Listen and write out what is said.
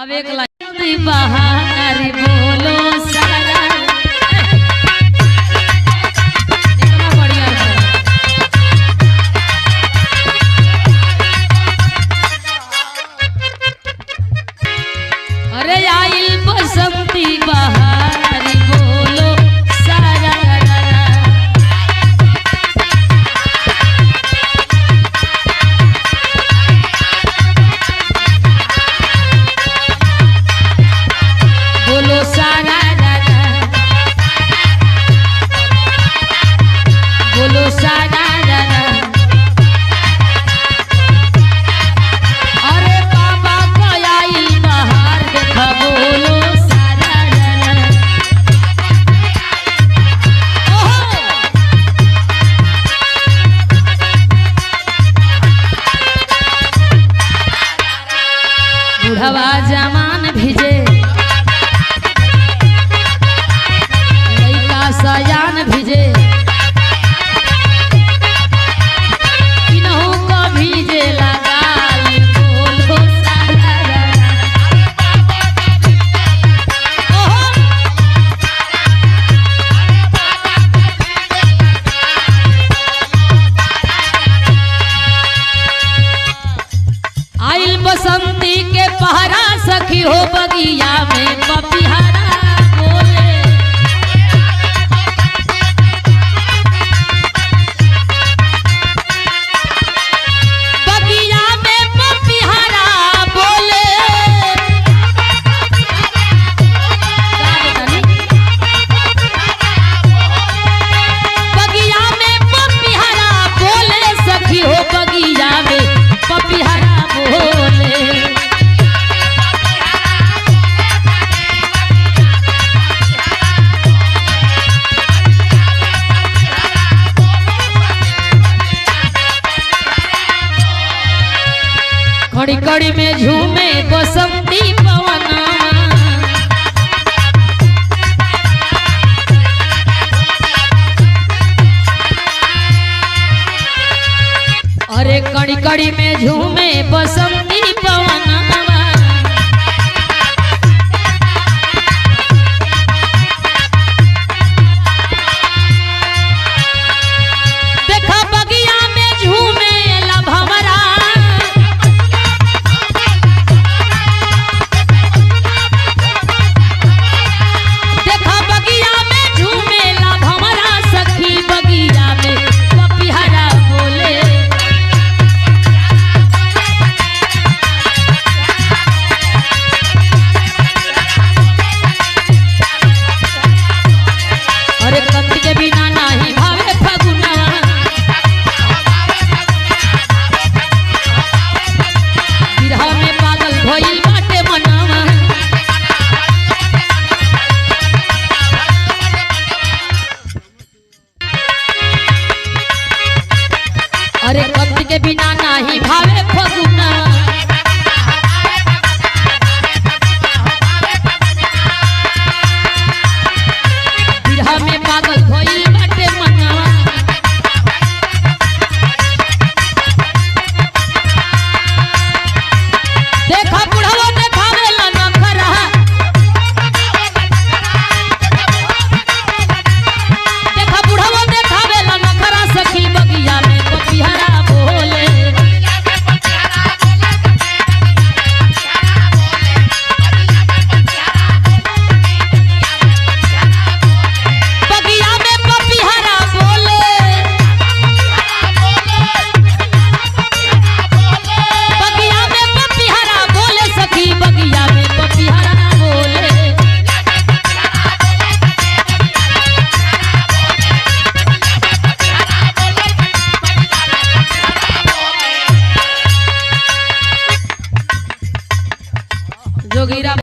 अब एक लाइन बाहर बोलो सारा इतना बढ़िया है। अरे आइल बसंती बाहर बोलो सारा बोलो सारा बोलो सारा अरे बाबा कयाई बाहर देखा बोलो सारा बुढ़वा जमान भिजे सयान भिजे किन्हों को भिजे लगाल बोलो सारा आइल बसंती के पहरा सखी हो बगिया में पपिहरा कड़ी कड़ी में झूमे बसंती पवना अरे कड़ी कड़ी में झूमे बसंती पवना देखा बगिया में झूमे लभमरा अरे कंद के बिना नहीं भावे फगुना बिरहा में पागल भइल बाटे मनवा देखा बुढ़वा ने भावेला नखरा देखा बुढ़वा ने भावेला नखरा सखी बगिया में पपिहरा बोले बगिया में पपिहरा बोले बगिया में पपिहरा बोले सखी बगिया में पपिहरा बोले जोगीरा।